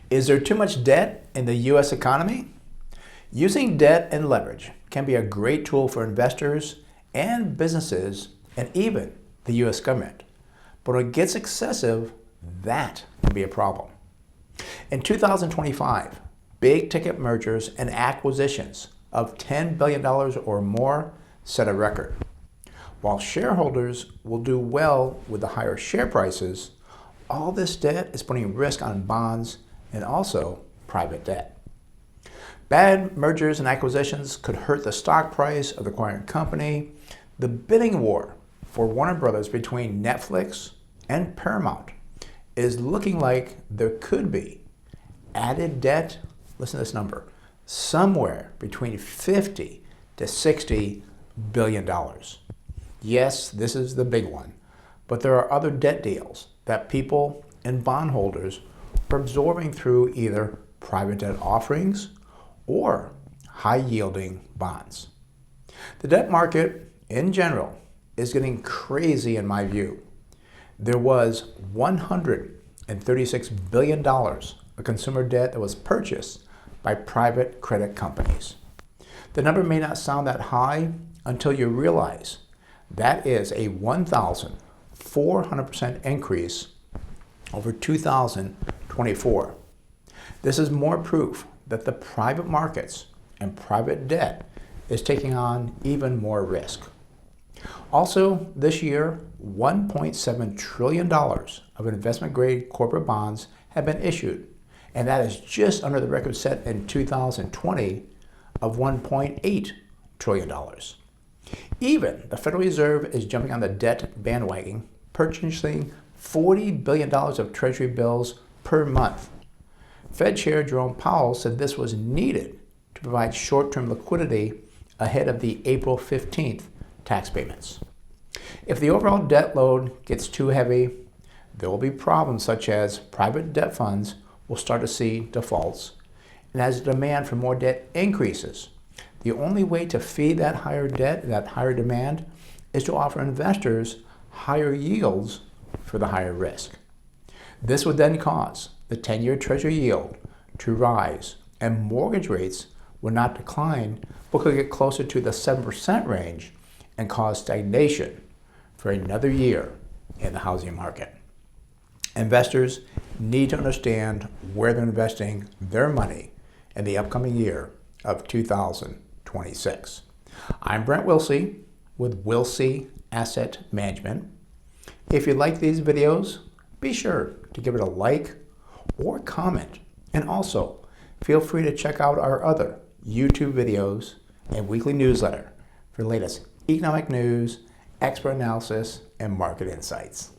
Is there too much debt in the U.S. economy? Using debt and leverage can be a great tool for investors and businesses and even the U.S. government. But when it gets excessive, that can be a problem. In 2025, big ticket mergers and acquisitions of $10 billion or more set a record. While shareholders will do well with the higher share prices, all this debt is putting risk on bonds and also private debt. Bad mergers and acquisitions could hurt the stock price of the acquiring company. The bidding war for Warner Brothers between Netflix and Paramount is looking like there could be added debt, listen to this number, somewhere between $50 to $60 billion. Yes, this is the big one, but there are other debt deals that people and bondholders are absorbing through either private debt offerings or high-yielding bonds. The debt market in general is getting crazy in my view. There was $136 billion of consumer debt that was purchased by private credit companies. The number may not sound that high until you realize that is a 1,400% increase over 2024. This is more proof that the private markets and private debt is taking on even more risk. Also, this year, $1.7 trillion of investment-grade corporate bonds have been issued, and that is just under the record set in 2020 of $1.8 trillion. Even the Federal Reserve is jumping on the debt bandwagon, purchasing $40 billion of Treasury bills per month. Fed Chair Jerome Powell said this was needed to provide short-term liquidity ahead of the April 15th tax payments. If the overall debt load gets too heavy, there will be problems such as private debt funds will start to see defaults, and as the demand for more debt increases, the only way to feed that higher debt, that higher demand, is to offer investors higher yields for the higher risk. This would then cause the 10-year Treasury yield to rise, and mortgage rates would not decline, but could get closer to the 7% range and cause stagnation for another year in the housing market. Investors need to understand where they're investing their money in the upcoming year of 2026. I'm Brent Wilsey with Wilsey Asset Management. If you like these videos, be sure to give it a like or comment, and also feel free to check out our other YouTube videos and weekly newsletter for the latest economic news, expert analysis, and market insights.